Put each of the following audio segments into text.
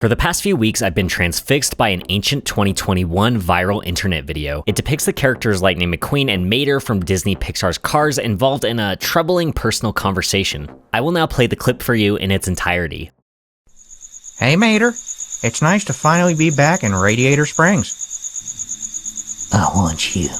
For the past few weeks, I've been transfixed by an ancient 2021 viral internet video. It depicts the characters Lightning McQueen and Mater from Disney Pixar's Cars involved in a troubling personal conversation. I will now play the clip for you in its entirety. Hey Mater, it's nice to finally be back in Radiator Springs. I want you.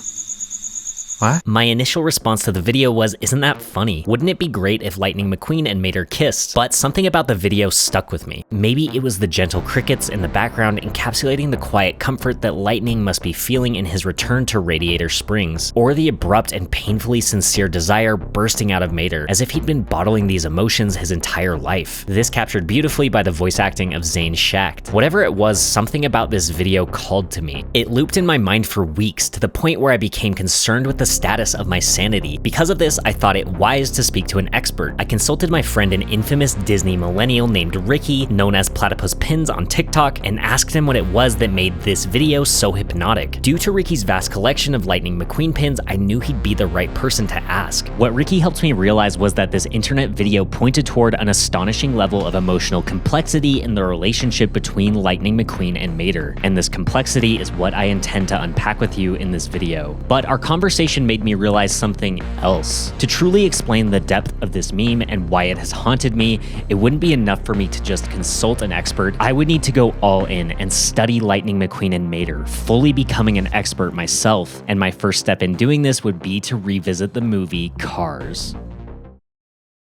What? My initial response to the video was, isn't that funny? Wouldn't it be great if Lightning McQueen and Mater kissed? But something about the video stuck with me. Maybe it was the gentle crickets in the background encapsulating the quiet comfort that Lightning must be feeling in his return to Radiator Springs, or the abrupt and painfully sincere desire bursting out of Mater, as if he'd been bottling these emotions his entire life. This captured beautifully by the voice acting of Zane Schacht. Whatever it was, something about this video called to me. It looped in my mind for weeks, to the point where I became concerned with the status of my sanity. Because of this, I thought it wise to speak to an expert. I consulted my friend, an infamous Disney millennial named Ricky, known as Platypus Pins on TikTok, and asked him what it was that made this video so hypnotic. Due to Ricky's vast collection of Lightning McQueen pins, I knew he'd be the right person to ask. What Ricky helped me realize was that this internet video pointed toward an astonishing level of emotional complexity in the relationship between Lightning McQueen and Mater, and this complexity is what I intend to unpack with you in this video. But our conversation made me realize something else. To truly explain the depth of this meme and why it has haunted me, it wouldn't be enough for me to just consult an expert. I would need to go all in and study Lightning McQueen and Mater, fully becoming an expert myself. And my first step in doing this would be to revisit the movie Cars.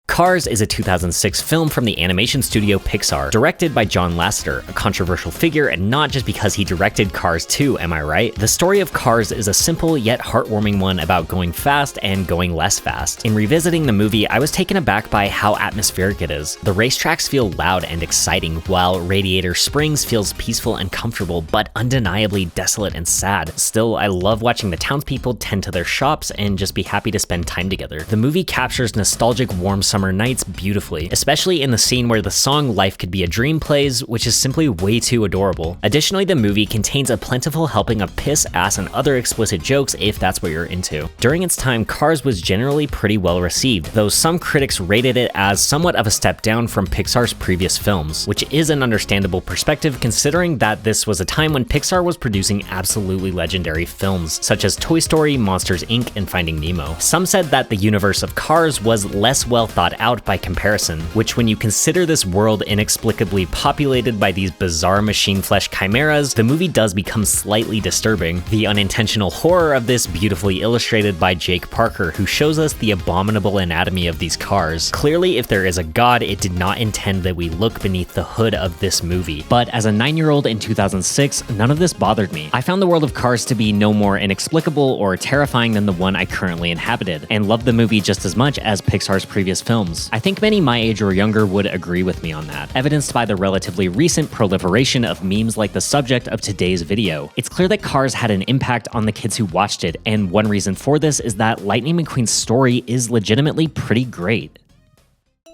Cars is a 2006 film from the animation studio Pixar, directed by John Lasseter, a controversial figure, and not just because he directed Cars 2, am I right? The story of Cars is a simple yet heartwarming one about going fast and going less fast. In revisiting the movie, I was taken aback by how atmospheric it is. The racetracks feel loud and exciting, while Radiator Springs feels peaceful and comfortable, but undeniably desolate and sad. Still, I love watching the townspeople tend to their shops and just be happy to spend time together. The movie captures nostalgic warm summer nights beautifully, especially in the scene where the song Life Could Be a Dream plays, which is simply way too adorable. Additionally, the movie contains a plentiful helping of piss, ass, and other explicit jokes if that's what you're into. During its time, Cars was generally pretty well received, though some critics rated it as somewhat of a step down from Pixar's previous films, which is an understandable perspective considering that this was a time when Pixar was producing absolutely legendary films, such as Toy Story, Monsters Inc., and Finding Nemo. Some said that the universe of Cars was less well thought out by comparison, which when you consider this world inexplicably populated by these bizarre machine flesh chimeras, the movie does become slightly disturbing. The unintentional horror of this beautifully illustrated by Jake Parker, who shows us the abominable anatomy of these cars. Clearly, if there is a god, it did not intend that we look beneath the hood of this movie. But as a 9-year-old in 2006, none of this bothered me. I found the world of Cars to be no more inexplicable or terrifying than the one I currently inhabited, and loved the movie just as much as Pixar's previous films. I think many my age or younger would agree with me on that, evidenced by the relatively recent proliferation of memes like the subject of today's video. It's clear that Cars had an impact on the kids who watched it, and one reason for this is that Lightning McQueen's story is legitimately pretty great.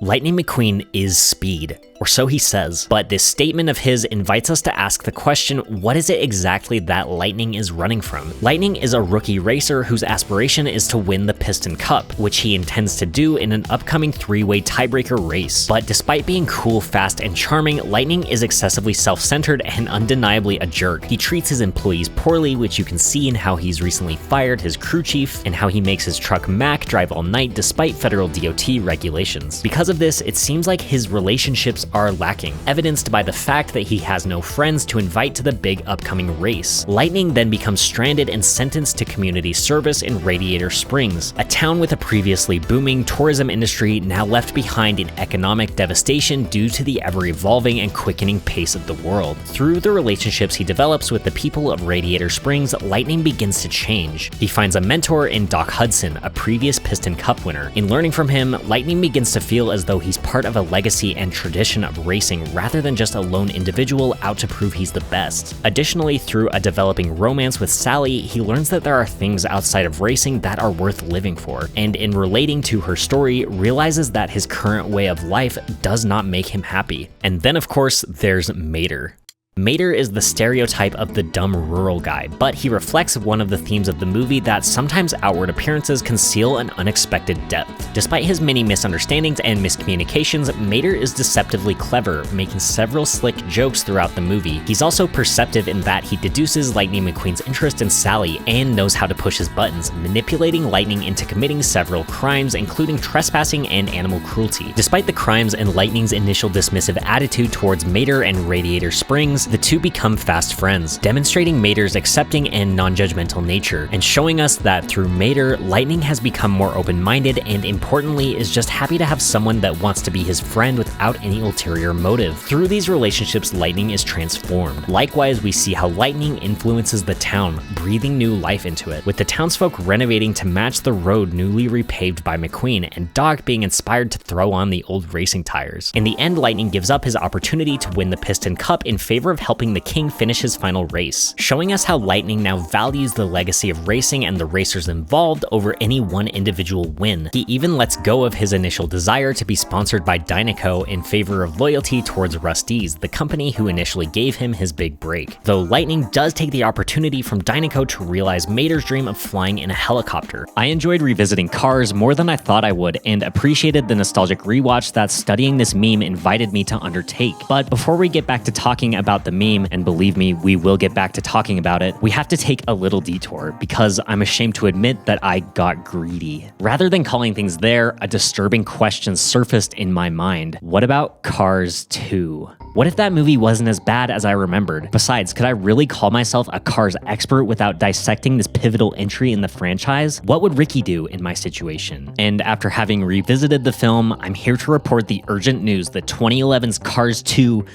Lightning McQueen is speed, or so he says, but this statement of his invites us to ask the question, what is it exactly that Lightning is running from? Lightning is a rookie racer whose aspiration is to win the Piston Cup, which he intends to do in an upcoming 3-way tiebreaker race. But despite being cool, fast, and charming, Lightning is excessively self-centered and undeniably a jerk. He treats his employees poorly, which you can see in how he's recently fired his crew chief, and how he makes his truck Mac drive all night despite federal DOT regulations. Because of this, it seems like his relationships are lacking, evidenced by the fact that he has no friends to invite to the big upcoming race. Lightning then becomes stranded and sentenced to community service in Radiator Springs, a town with a previously booming tourism industry now left behind in economic devastation due to the ever-evolving and quickening pace of the world. Through the relationships he develops with the people of Radiator Springs, Lightning begins to change. He finds a mentor in Doc Hudson, a previous Piston Cup winner. In learning from him, Lightning begins to feel as though he's part of a legacy and tradition of racing rather than just a lone individual out to prove he's the best. Additionally, through a developing romance with Sally, he learns that there are things outside of racing that are worth living for, and in relating to her story, realizes that his current way of life does not make him happy. And then of course, there's Mater. Mater is the stereotype of the dumb rural guy, but he reflects one of the themes of the movie that sometimes outward appearances conceal an unexpected depth. Despite his many misunderstandings and miscommunications, Mater is deceptively clever, making several slick jokes throughout the movie. He's also perceptive in that he deduces Lightning McQueen's interest in Sally and knows how to push his buttons, manipulating Lightning into committing several crimes, including trespassing and animal cruelty. Despite the crimes and Lightning's initial dismissive attitude towards Mater and Radiator Springs, the two become fast friends, demonstrating Mater's accepting and non-judgmental nature, and showing us that through Mater, Lightning has become more open-minded and importantly is just happy to have someone that wants to be his friend without any ulterior motive. Through these relationships, Lightning is transformed. Likewise, we see how Lightning influences the town, breathing new life into it, with the townsfolk renovating to match the road newly repaved by McQueen, and Doc being inspired to throw on the old racing tires. In the end, Lightning gives up his opportunity to win the Piston Cup in favor of helping the King finish his final race, showing us how Lightning now values the legacy of racing and the racers involved over any one individual win. He even lets go of his initial desire to be sponsored by Dynaco in favor of loyalty towards Rust-eze, the company who initially gave him his big break. Though Lightning does take the opportunity from Dynaco to realize Mater's dream of flying in a helicopter. I enjoyed revisiting Cars more than I thought I would and appreciated the nostalgic rewatch that studying this meme invited me to undertake. But before we get back to talking about the meme, and believe me, we will get back to talking about it, we have to take a little detour because I'm ashamed to admit that I got greedy. Rather than calling things there, a disturbing question surfaced in my mind. What about Cars 2? What if that movie wasn't as bad as I remembered? Besides, could I really call myself a Cars expert without dissecting this pivotal entry in the franchise? What would Ricky do in my situation? And after having revisited the film, I'm here to report the urgent news that 2011's Cars 2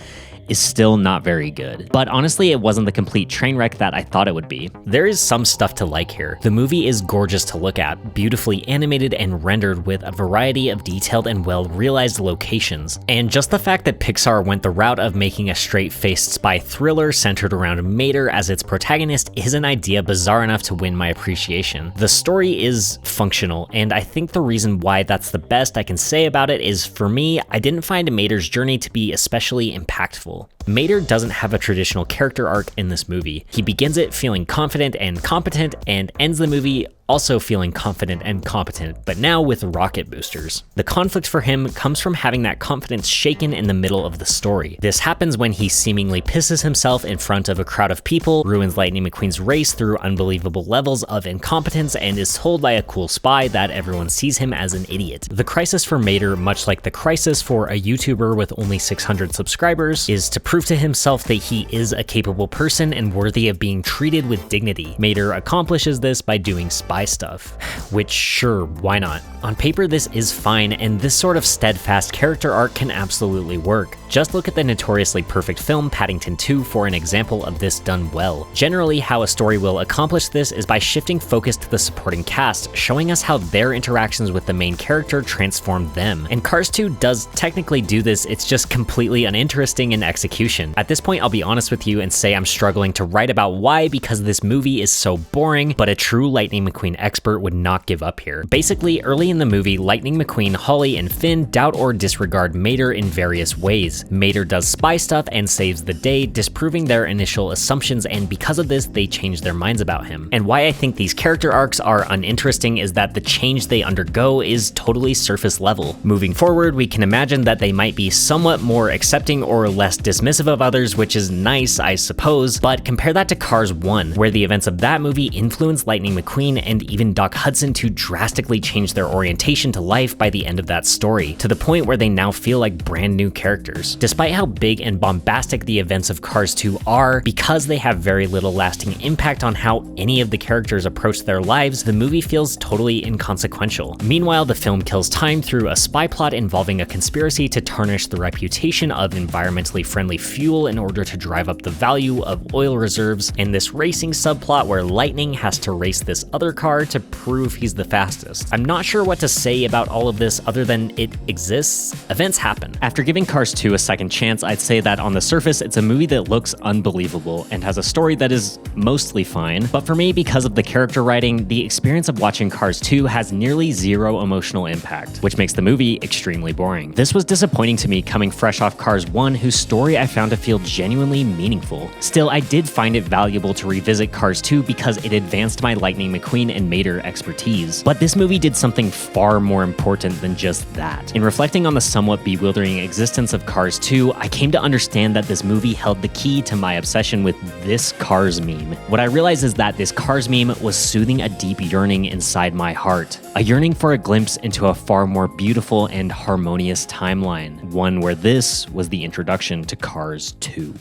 is still not very good. But honestly, it wasn't the complete train wreck that I thought it would be. There is some stuff to like here. The movie is gorgeous to look at, beautifully animated and rendered with a variety of detailed and well-realized locations. And just the fact that Pixar went the route of making a straight-faced spy thriller centered around Mater as its protagonist is an idea bizarre enough to win my appreciation. The story is functional, and I think the reason why that's the best I can say about it is, for me, I didn't find Mater's journey to be especially impactful. Mater doesn't have a traditional character arc in this movie. He begins it feeling confident and competent and ends the movie also feeling confident and competent, but now with rocket boosters. The conflict for him comes from having that confidence shaken in the middle of the story. This happens when he seemingly pisses himself in front of a crowd of people, ruins Lightning McQueen's race through unbelievable levels of incompetence, and is told by a cool spy that everyone sees him as an idiot. The crisis for Mater, much like the crisis for a YouTuber with only 600 subscribers, is to prove to himself that he is a capable person and worthy of being treated with dignity. Mater accomplishes this by doing spy stuff, which sure, why not? On paper, this is fine, and this sort of steadfast character arc can absolutely work. Just look at the notoriously perfect film Paddington 2 for an example of this done well. Generally, how a story will accomplish this is by shifting focus to the supporting cast, showing us how their interactions with the main character transformed them. And Cars 2 does technically do this, it's just completely uninteresting in execution. At this point, I'll be honest with you and say I'm struggling to write about why, because this movie is so boring, but a true Lightning McQueen expert would not give up here. Basically, early in the movie, Lightning McQueen, Holly, and Finn doubt or disregard Mater in various ways. Mater does spy stuff and saves the day, disproving their initial assumptions, and because of this, they change their minds about him. And why I think these character arcs are uninteresting is that the change they undergo is totally surface level. Moving forward, we can imagine that they might be somewhat more accepting or less dismissive of others, which is nice, I suppose, but compare that to Cars 1, where the events of that movie influenced Lightning McQueen and even Doc Hudson to drastically change their orientation to life by the end of that story, to the point where they now feel like brand new characters. Despite how big and bombastic the events of Cars 2 are, because they have very little lasting impact on how any of the characters approach their lives, the movie feels totally inconsequential. Meanwhile, the film kills time through a spy plot involving a conspiracy to tarnish the reputation of environmentally friendly fuel in order to drive up the value of oil reserves, and this racing subplot where Lightning has to race this other car to prove he's the fastest. I'm not sure what to say about all of this other than it exists. Events happen. After giving Cars 2 a second chance, I'd say that on the surface, it's a movie that looks unbelievable and has a story that is mostly fine. But for me, because of the character writing, the experience of watching Cars 2 has nearly zero emotional impact, which makes the movie extremely boring. This was disappointing to me coming fresh off Cars 1, whose story I found to feel genuinely meaningful. Still, I did find it valuable to revisit Cars 2 because it advanced my Lightning McQueen and Mater expertise. But this movie did something far more important than just that. In reflecting on the somewhat bewildering existence of Cars 2, I came to understand that this movie held the key to my obsession with this Cars meme. What I realized is that this Cars meme was soothing a deep yearning inside my heart. A yearning for a glimpse into a far more beautiful and harmonious timeline, one where this was the introduction to Cars 2.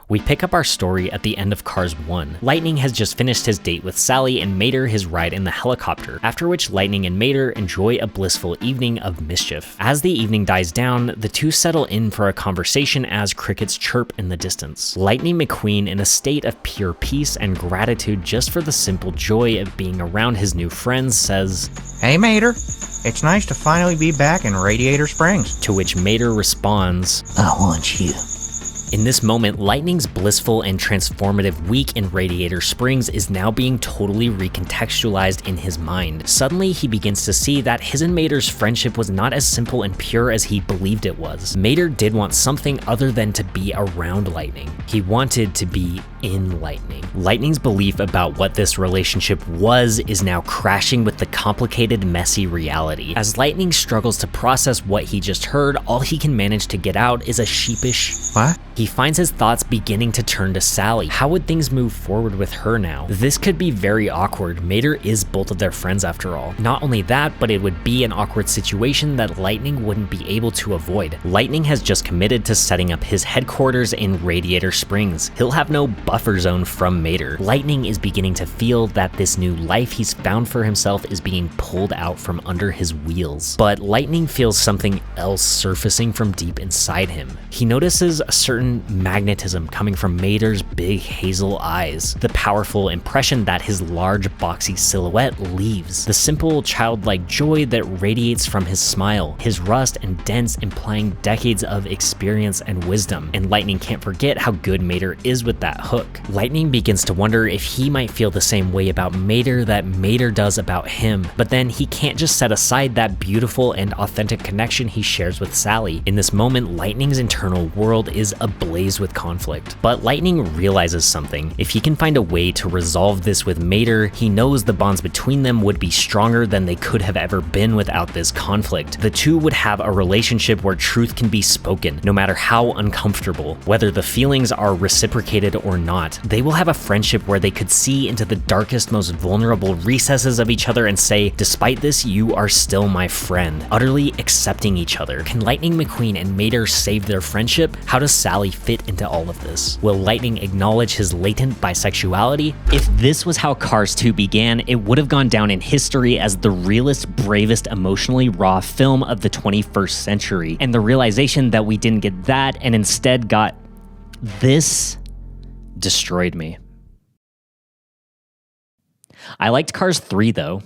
We pick up our story at the end of Cars 1. Lightning has just finished his date with Sally and Mater his ride in the helicopter, after which Lightning and Mater enjoy a blissful evening of mischief. As the evening dies down, the two settle in for a conversation as crickets chirp in the distance. Lightning McQueen, in a state of pure peace and gratitude just for the simple joy of being around his new friends, says, Hey, Mater. It's nice to finally be back in Radiator Springs. To which Mater responds, I want you. In this moment, Lightning's blissful and transformative week in Radiator Springs is now being totally recontextualized in his mind. Suddenly, he begins to see that his and Mater's friendship was not as simple and pure as he believed it was. Mater did want something other than to be around Lightning. He wanted to be in Lightning. Lightning's belief about what this relationship was is now crashing with the complicated, messy reality. As Lightning struggles to process what he just heard, all he can manage to get out is a sheepish, What? He finds his thoughts beginning to turn to Sally. How would things move forward with her now? This could be very awkward. Mater is both of their friends after all. Not only that, but it would be an awkward situation that Lightning wouldn't be able to avoid. Lightning has just committed to setting up his headquarters in Radiator Springs. He'll have no buffer zone from Mater. Lightning is beginning to feel that this new life he's found for himself is being pulled out from under his wheels. But Lightning feels something else surfacing from deep inside him. He notices a certain magnetism coming from Mater's big hazel eyes, the powerful impression that his large boxy silhouette leaves, the simple childlike joy that radiates from his smile, his rust and dents implying decades of experience and wisdom. And Lightning can't forget how good Mater is with that hook. Lightning begins to wonder if he might feel the same way about Mater that Mater does about him, but then he can't just set aside that beautiful and authentic connection he shares with Sally. In this moment, Lightning's internal world is ablaze with conflict. But Lightning realizes something. If he can find a way to resolve this with Mater, he knows the bonds between them would be stronger than they could have ever been without this conflict. The two would have a relationship where truth can be spoken, no matter how uncomfortable. Whether the feelings are reciprocated or not, they will have a friendship where they could see into the darkest, most vulnerable recesses of each other and say, despite this, you are still my friend, utterly accepting each other. Can Lightning McQueen and Mater save their friendship? How does Sally fit into all of this? Will Lightning acknowledge his latent bisexuality? If this was how Cars 2 began, it would have gone down in history as the realest, bravest, emotionally raw film of the 21st century. And the realization that we didn't get that and instead got this destroyed me. I liked Cars 3 though.